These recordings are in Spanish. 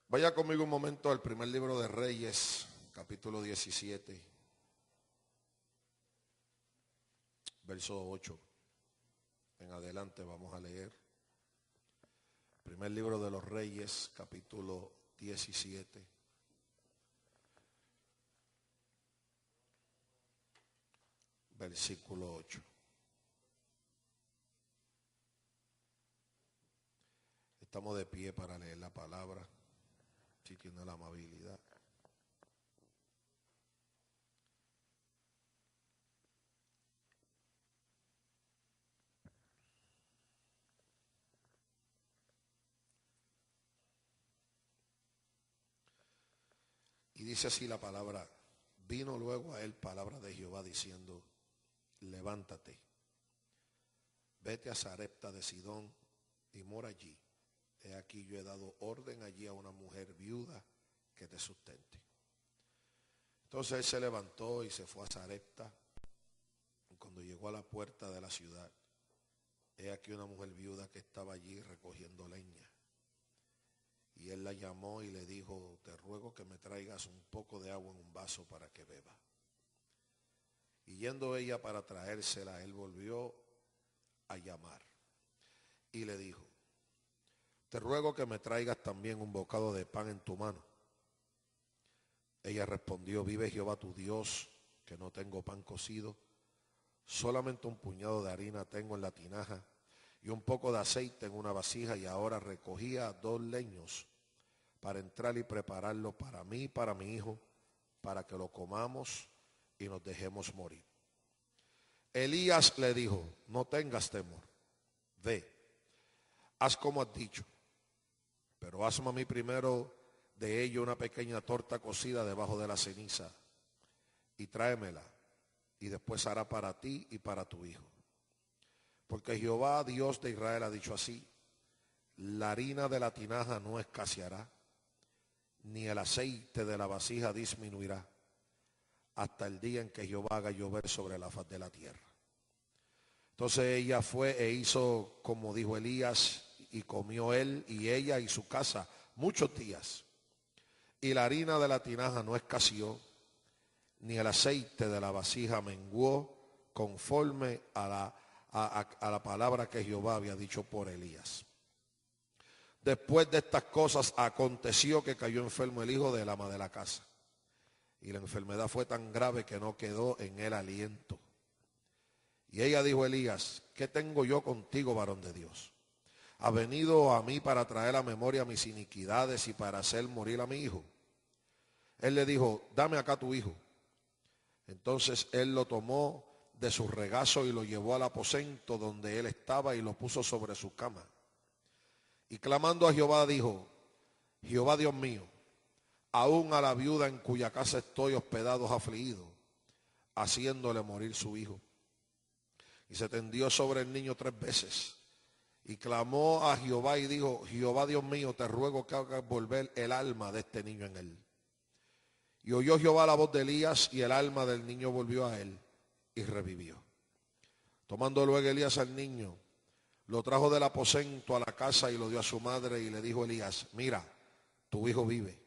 Vaya conmigo un momento al primer libro de Reyes, capítulo 17, verso 8. En adelante vamos a leer. Primer libro de los Reyes, capítulo 17. Versículo 8. Estamos de pie para leer la palabra, si tiene la amabilidad. Y dice así la palabra: vino luego a él palabra de Jehová diciendo: levántate, vete a Sarepta de Sidón y mora allí. He aquí yo he dado orden allí a una mujer viuda que te sustente. Entonces él se levantó y se fue a Sarepta. Y cuando llegó a la puerta de la ciudad, he aquí una mujer viuda que estaba allí recogiendo leña. Y él la llamó y le dijo: te ruego que me traigas un poco de agua en un vaso para que beba. Y yendo ella para traérsela, él volvió a llamar y le dijo: te ruego que me traigas también un bocado de pan en tu mano. Ella respondió: vive Jehová tu Dios, que no tengo pan cocido, solamente un puñado de harina tengo en la tinaja y un poco de aceite en una vasija, y ahora recogía 2 leños para entrar y prepararlo para mí y para mi hijo, para que lo comamos y nos dejemos morir. Elías le dijo: no tengas temor, ve, haz como has dicho, pero hazme a mí primero de ello una pequeña torta cocida debajo de la ceniza y tráemela, y después hará para ti y para tu hijo. Porque Jehová, Dios de Israel, ha dicho así: la harina de la tinaja no escaseará, ni el aceite de la vasija disminuirá, hasta el día en que Jehová haga llover sobre la faz de la tierra. Entonces ella fue e hizo como dijo Elías, y comió él y ella y su casa muchos días. Y la harina de la tinaja no escaseó, ni el aceite de la vasija menguó, conforme a la palabra que Jehová había dicho por Elías. Después de estas cosas aconteció que cayó enfermo el hijo del ama de la casa, y la enfermedad fue tan grave que no quedó en él aliento. Y ella dijo a Elías: ¿qué tengo yo contigo, varón de Dios? ¿Has venido a mí para traer a memoria mis iniquidades y para hacer morir a mi hijo? Él le dijo: dame acá tu hijo. Entonces él lo tomó de su regazo y lo llevó al aposento donde él estaba y lo puso sobre su cama. Y clamando a Jehová dijo: Jehová Dios mío, aún a la viuda en cuya casa estoy hospedado afligido, haciéndole morir su hijo. Y se tendió sobre el niño 3 veces. Y clamó a Jehová y dijo: Jehová Dios mío, te ruego que hagas volver el alma de este niño en él. Y oyó Jehová la voz de Elías, y el alma del niño volvió a él, y revivió. Tomando luego Elías al niño, lo trajo del aposento a la casa y lo dio a su madre, y le dijo Elías: mira, tu hijo vive.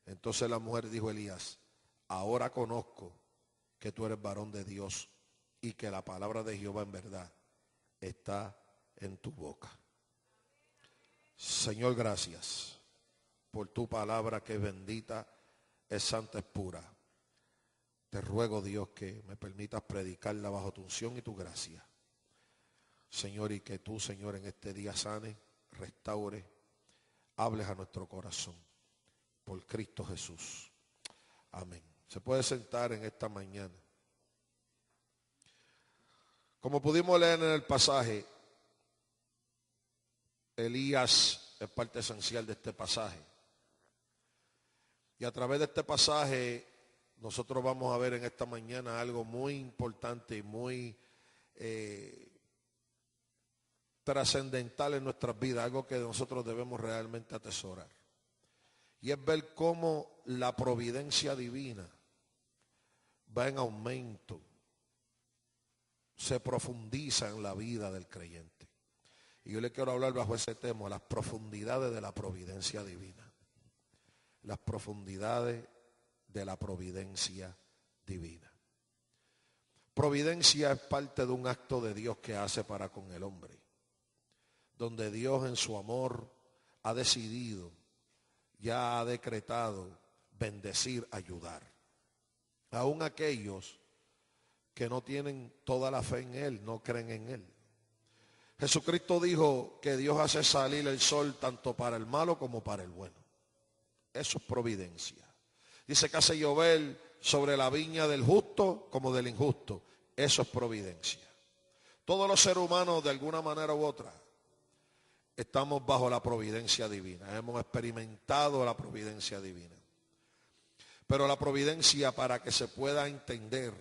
Entonces la mujer dijo a Elías: ahora conozco que tú eres varón de Dios, y que la palabra de Jehová en verdad está en tu boca. Señor, gracias por tu palabra, que es bendita, es santa, es pura. Te ruego, Dios, que me permitas predicarla bajo tu unción y tu gracia, Señor, y que tú, Señor, en este día sane, restaure, hables a nuestro corazón, por Cristo Jesús. Amén. Se puede sentar en esta mañana. Como pudimos leer en el pasaje, Elías es parte esencial de este pasaje. Y a través de este pasaje nosotros vamos a ver en esta mañana algo muy importante y muy trascendental en nuestras vidas, algo que nosotros debemos realmente atesorar. Y es ver cómo la providencia divina va en aumento, se profundiza en la vida del creyente. Y yo le quiero hablar bajo ese tema, las profundidades de la providencia divina. las profundidades de la providencia divina. Providencia es parte de un acto de Dios que hace para con el hombre, donde Dios en su amor ha decidido, ya ha decretado bendecir, ayudar. Aún aquellos que no tienen toda la fe en Él, no creen en Él. Jesucristo dijo que Dios hace salir el sol tanto para el malo como para el bueno. Eso es providencia. Dice que hace llover sobre la viña del justo como del injusto. Eso es providencia. Todos los seres humanos, de alguna manera u otra, estamos bajo la providencia divina. Hemos experimentado la providencia divina. Pero la providencia, para que se pueda entender,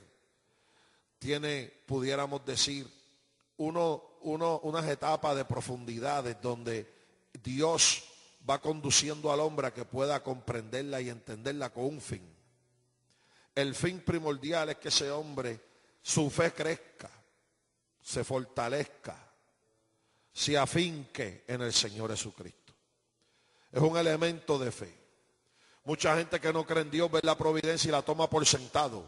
tiene, pudiéramos decir, unas etapas de profundidades donde Dios va conduciendo al hombre a que pueda comprenderla y entenderla con un fin. El fin primordial es que ese hombre, su fe crezca, se fortalezca, se afinque en el Señor Jesucristo. Es un elemento de fe. Mucha gente que no cree en Dios ve la providencia y la toma por sentado,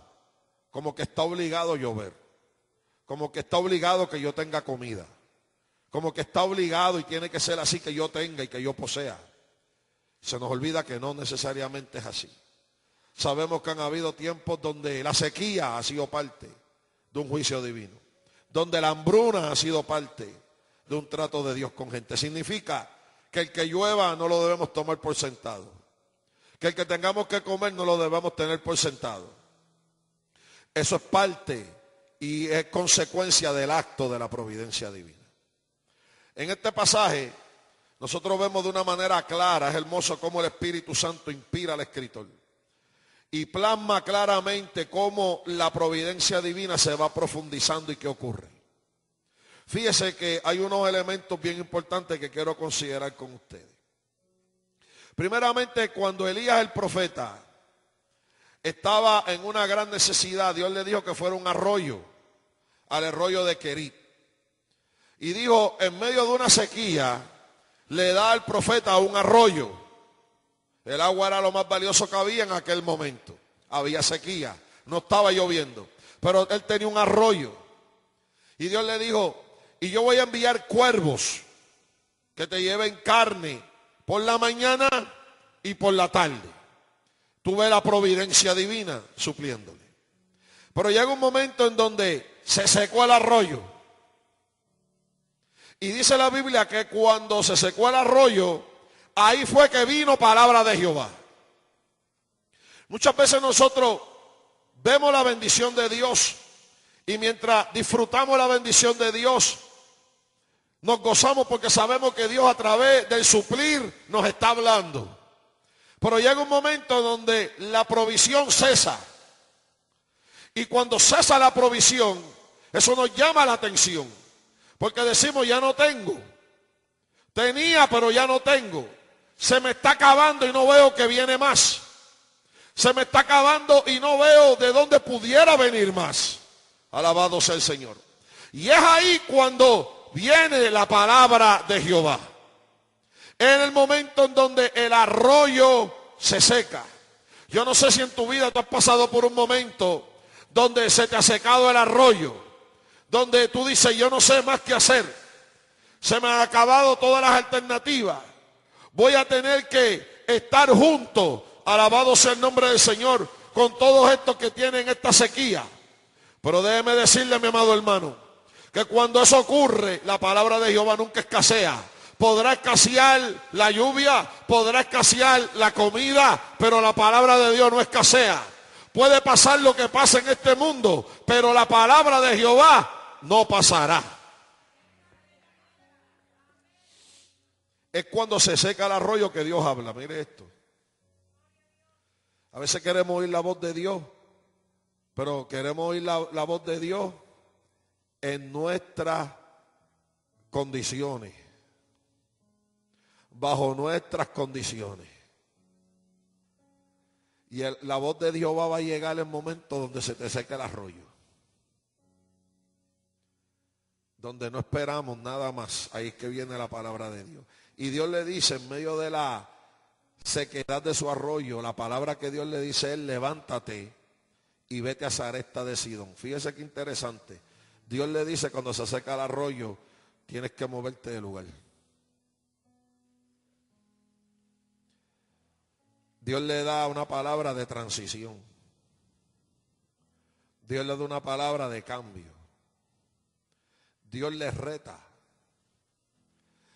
como que está obligado a llover, como que está obligado que yo tenga comida, como que está obligado y tiene que ser así que yo tenga y que yo posea. Se nos olvida que no necesariamente es así. Sabemos que han habido tiempos donde la sequía ha sido parte de un juicio divino, donde la hambruna ha sido parte de un trato de Dios con gente. Significa que el que llueva no lo debemos tomar por sentado, que el que tengamos que comer no lo debemos tener por sentado. Eso es parte y es consecuencia del acto de la providencia divina. En este pasaje nosotros vemos de una manera clara, es hermoso cómo el Espíritu Santo inspira al escritor y plasma claramente cómo la providencia divina se va profundizando y qué ocurre. Fíjese que hay unos elementos bien importantes que quiero considerar con ustedes. Primeramente, cuando Elías el profeta estaba en una gran necesidad, Dios le dijo que fuera un arroyo, al arroyo de Querit. Y dijo, en medio de una sequía, le da al profeta un arroyo. El agua era lo más valioso que había en aquel momento. Había sequía, no estaba lloviendo, pero él tenía un arroyo. Y Dios le dijo, y yo voy a enviar cuervos que te lleven carne por la mañana y por la tarde. Tú ves la providencia divina supliéndole. Pero llega un momento en donde se secó el arroyo. Y dice la Biblia que cuando se secó el arroyo, ahí fue que vino palabra de Jehová. Muchas veces nosotros vemos la bendición de Dios y mientras disfrutamos la bendición de Dios, nos gozamos porque sabemos que Dios a través del suplir nos está hablando. Pero llega un momento donde la provisión cesa. Y cuando cesa la provisión, eso nos llama la atención. Porque decimos, ya no tengo. Tenía, pero ya no tengo. Se me está acabando y no veo que viene más. Se me está acabando y no veo de dónde pudiera venir más. Alabado sea el Señor. Y es ahí cuando viene la palabra de Jehová. En el momento en donde el arroyo se seca. Yo no sé si en tu vida tú has pasado por un momento donde se te ha secado el arroyo. Donde tú dices, yo no sé más qué hacer. Se me han acabado todas las alternativas. Voy a tener que estar junto, alabado sea el nombre del Señor, con todos estos que tienen esta sequía. Pero déjeme decirle, mi amado hermano, que cuando eso ocurre, la palabra de Jehová nunca escasea. Podrá escasear la lluvia, podrá escasear la comida, pero la palabra de Dios no escasea. Puede pasar lo que pasa en este mundo, pero la palabra de Jehová no pasará. Es cuando se seca el arroyo que Dios habla. Mire esto. A veces queremos oír la voz de Dios, pero queremos oír la voz de Dios en nuestras condiciones, bajo nuestras condiciones. Y la voz de Dios va a llegar en el momento donde se te seca el arroyo. Donde no esperamos nada más. Ahí es que viene la palabra de Dios. Y Dios le dice en medio de la sequedad de su arroyo, la palabra que Dios le dice es: levántate y vete a Sarepta de Sidón. Fíjese qué interesante. Dios le dice, cuando se seca el arroyo, tienes que moverte del lugar. Dios le da una palabra de transición. Dios le da una palabra de cambio. Dios le reta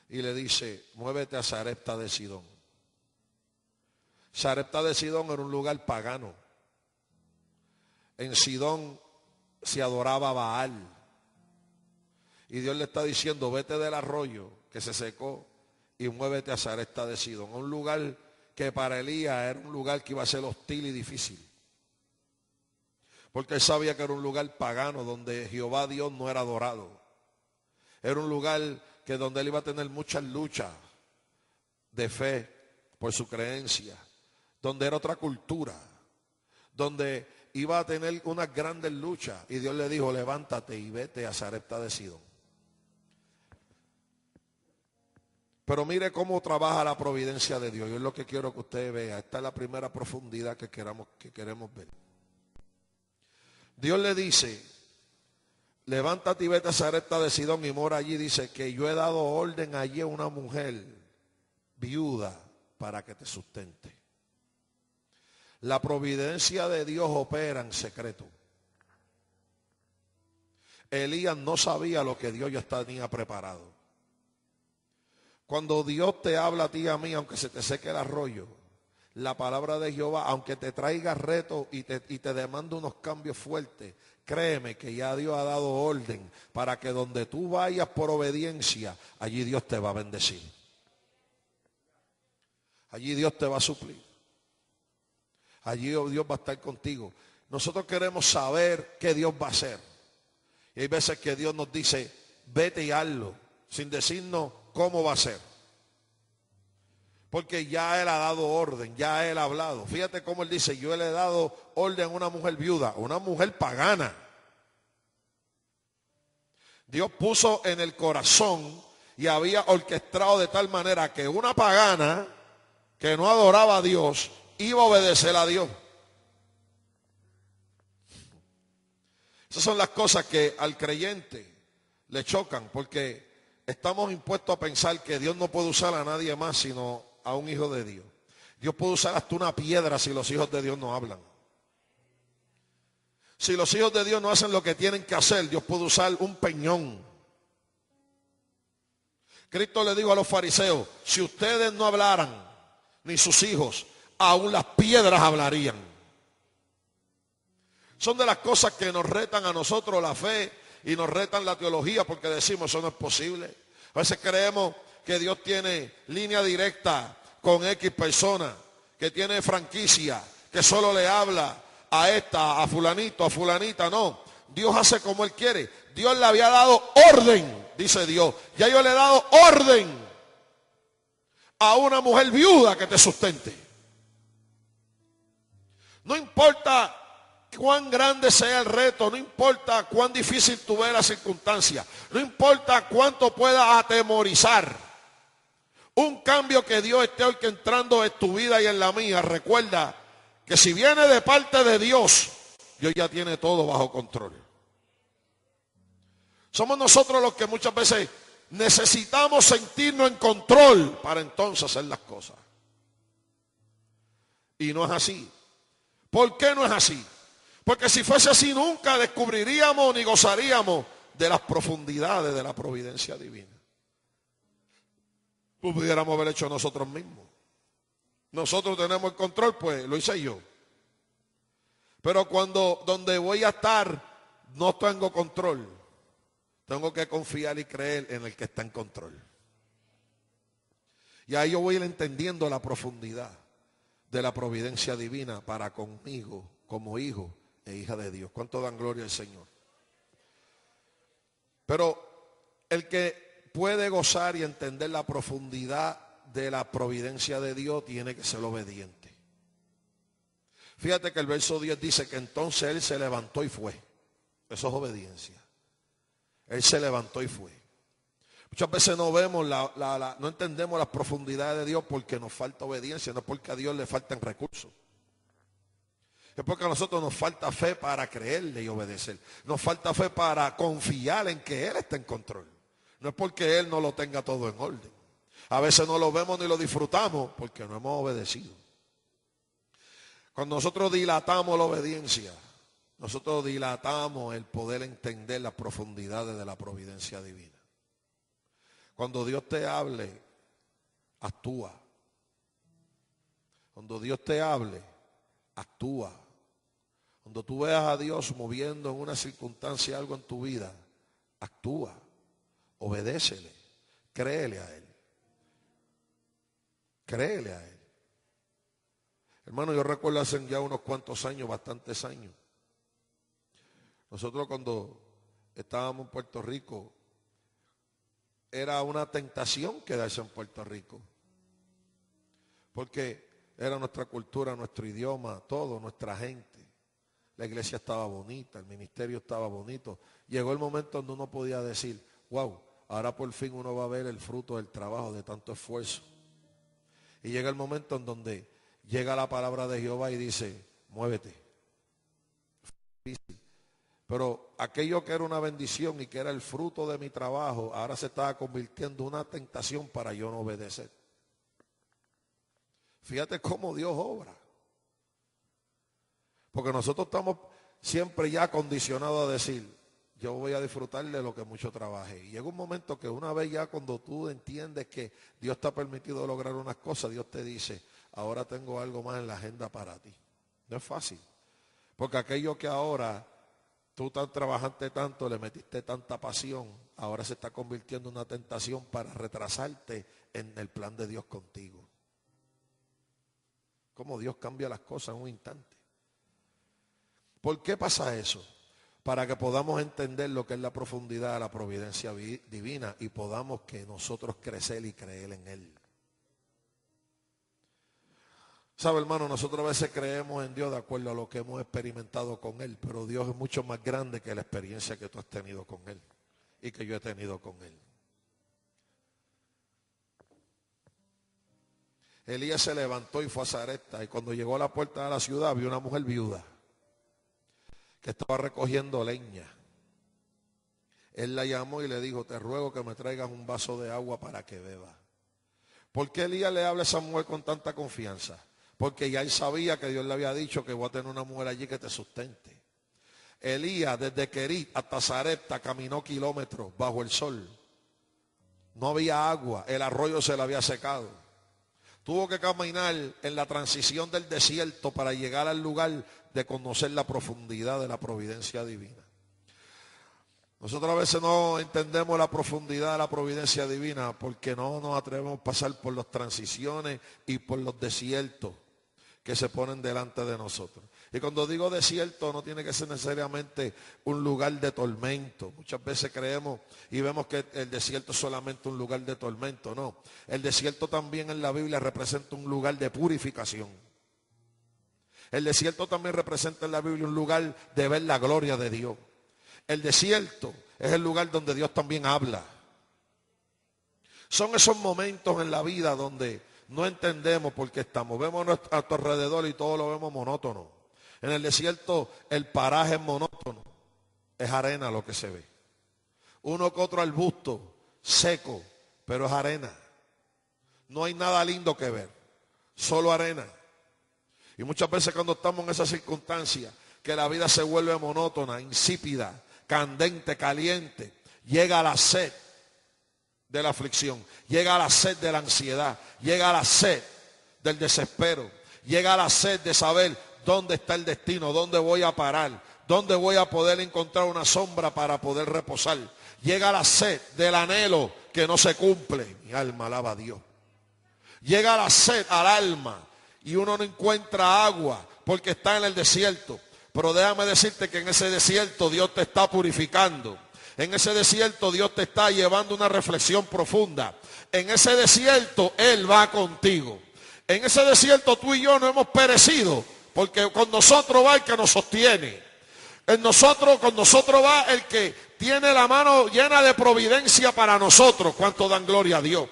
y le dice: muévete a Sarepta de Sidón. Sarepta de Sidón era un lugar pagano. En Sidón se adoraba a Baal. Y Dios le está diciendo: vete del arroyo que se secó y muévete a Sarepta de Sidón. Un lugar que para Elías era un lugar que iba a ser hostil y difícil. Porque él sabía que era un lugar pagano donde Jehová Dios no era adorado. Era un lugar que donde él iba a tener muchas luchas de fe por su creencia. Donde era otra cultura. Donde iba a tener unas grandes luchas. Y Dios le dijo: levántate y vete a Sarepta de Sidón. Pero mire cómo trabaja la providencia de Dios. Yo es lo que quiero que usted vea. Esta es la primera profundidad que queremos ver. Dios le dice: levántate y vete a Sarepta de Sidón y mora allí. Dice que yo he dado orden allí a una mujer viuda para que te sustente. La providencia de Dios opera en secreto. Elías no sabía lo que Dios ya tenía preparado. Cuando Dios te habla a ti y a mí, aunque se te seque el arroyo, la palabra de Jehová, aunque te traiga retos y te demande unos cambios fuertes, créeme que ya Dios ha dado orden para que donde tú vayas por obediencia, allí Dios te va a bendecir. Allí Dios te va a suplir. Allí Dios va a estar contigo. Nosotros queremos saber qué Dios va a hacer. Y hay veces que Dios nos dice: vete y hazlo, sin decirnos cómo va a ser. Porque ya Él ha dado orden, ya Él ha hablado. Fíjate cómo Él dice: yo le he dado orden a una mujer viuda, una mujer pagana. Dios puso en el corazón y había orquestado de tal manera que una pagana que no adoraba a Dios iba a obedecer a Dios. Esas son las cosas que al creyente le chocan, porque estamos impuestos a pensar que Dios no puede usar a nadie más sino a un hijo de Dios. Dios puede usar hasta una piedra si los hijos de Dios no hablan. Si los hijos de Dios no hacen lo que tienen que hacer, Dios puede usar un peñón. Cristo le dijo a los fariseos: si ustedes no hablaran, ni sus hijos, aún las piedras hablarían. Son de las cosas que nos retan a nosotros la fe y nos retan la teología, porque decimos: eso no es posible. A veces creemos que Dios tiene línea directa con X persona, que tiene franquicia, que solo le habla a esta, a fulanito, a fulanita. No, Dios hace como Él quiere. Dios le había dado orden, dice Dios. Ya yo le he dado orden a una mujer viuda que te sustente. No importa cuán grande sea el reto, no importa cuán difícil tú veas la circunstancia, no importa cuánto pueda atemorizar. Un cambio que Dios esté orquestando en tu vida y en la mía, recuerda que si viene de parte de Dios, Dios ya tiene todo bajo control. Somos nosotros los que muchas veces necesitamos sentirnos en control para entonces hacer las cosas. Y no es así. ¿Por qué no es así? Porque si fuese así, nunca descubriríamos ni gozaríamos de las profundidades de la providencia divina. Pues pudiéramos haber hecho nosotros mismos. Nosotros tenemos el control, pues lo hice yo. Pero cuando donde voy a estar no tengo control, tengo que confiar y creer en el que está en control. Y ahí yo voy a ir entendiendo la profundidad de la providencia divina para conmigo como hijo e hija de Dios. ¿Cuánto dan gloria al Señor? Pero el que puede gozar y entender la profundidad de la providencia de Dios tiene que ser obediente. Fíjate que el verso 10 dice que entonces él se levantó y fue. Eso es obediencia. Él se levantó y fue. Muchas veces no vemos, no entendemos las profundidades de Dios porque nos falta obediencia, no es porque a Dios le faltan recursos. Es porque a nosotros nos falta fe para creerle y obedecer. Nos falta fe para confiar en que Él está en control. No es porque Él no lo tenga todo en orden. A veces no lo vemos ni lo disfrutamos porque no hemos obedecido. Cuando nosotros dilatamos la obediencia, nosotros dilatamos el poder entender las profundidades de la providencia divina. Cuando Dios te hable, actúa. Cuando Dios te hable, actúa. Cuando tú veas a Dios moviendo en una circunstancia algo en tu vida, actúa, obedécele, créele a Él. Créele a Él. Hermano, yo recuerdo hace ya unos cuantos años, bastantes años. Nosotros cuando estábamos en Puerto Rico, era una tentación quedarse en Puerto Rico. Porque era nuestra cultura, nuestro idioma, todo, nuestra gente. La iglesia estaba bonita, el ministerio estaba bonito. Llegó el momento donde uno podía decir, wow, ahora por fin uno va a ver el fruto del trabajo, de tanto esfuerzo. Y llega el momento en donde llega la palabra de Jehová y dice, muévete. Pero aquello que era una bendición y que era el fruto de mi trabajo, ahora se estaba convirtiendo en una tentación para yo no obedecer. Fíjate cómo Dios obra. Porque nosotros estamos siempre ya condicionados a decir, yo voy a disfrutar de lo que mucho trabajé. Y llega un momento que una vez ya cuando tú entiendes que Dios te ha permitido lograr unas cosas, Dios te dice, ahora tengo algo más en la agenda para ti. No es fácil. Porque aquello que ahora tú tan trabajante tanto, le metiste tanta pasión, ahora se está convirtiendo en una tentación para retrasarte en el plan de Dios contigo. Cómo Dios cambia las cosas en un instante. ¿Por qué pasa eso? Para que podamos entender lo que es la profundidad de la providencia divina y podamos que nosotros crecer y creer en Él. ¿Sabe, hermano? Nosotros a veces creemos en Dios de acuerdo a lo que hemos experimentado con Él, pero Dios es mucho más grande que la experiencia que tú has tenido con Él y que yo he tenido con Él. Elías se levantó y fue a Sarepta y cuando llegó a la puerta de la ciudad vio una mujer viuda que estaba recogiendo leña. Él la llamó y le dijo, te ruego que me traigas un vaso de agua para que beba. ¿Por qué Elías le habla a esa mujer con tanta confianza? Porque ya él sabía que Dios le había dicho que voy a tener una mujer allí que te sustente. Elías desde Querit hasta Sarepta caminó kilómetros bajo el sol. No había agua, el arroyo se le había secado. Tuvo que caminar en la transición del desierto para llegar al lugar de conocer la profundidad de la providencia divina. Nosotros a veces no entendemos la profundidad de la providencia divina porque no nos atrevemos a pasar por las transiciones y por los desiertos que se ponen delante de nosotros. Y cuando digo desierto no tiene que ser necesariamente un lugar de tormento. Muchas veces creemos y vemos que el desierto es solamente un lugar de tormento. No, el desierto también en la Biblia representa un lugar de purificación. El desierto también representa en la Biblia un lugar de ver la gloria de Dios. El desierto es el lugar donde Dios también habla. Son esos momentos en la vida donde no entendemos por qué estamos. Vemos a nuestro alrededor y todo lo vemos monótono. En el desierto el paraje es monótono. Es arena lo que se ve. Uno que otro arbusto seco, pero es arena. No hay nada lindo que ver. Solo arena. Y muchas veces cuando estamos en esa circunstancia, que la vida se vuelve monótona, insípida, candente, caliente, llega la sed de la aflicción, llega la sed de la ansiedad, llega la sed del desespero, llega la sed de saber dónde está el destino, dónde voy a parar, dónde voy a poder encontrar una sombra para poder reposar. Llega la sed del anhelo que no se cumple. Mi alma alaba a Dios. Llega la sed al alma y uno no encuentra agua porque está en el desierto. Pero déjame decirte que en ese desierto Dios te está purificando. En ese desierto Dios te está llevando una reflexión profunda. En ese desierto Él va contigo. En ese desierto tú y yo no hemos perecido, porque con nosotros va el que nos sostiene. Con nosotros va el que tiene la mano llena de providencia para nosotros. ¿Cuánto dan gloria a Dios?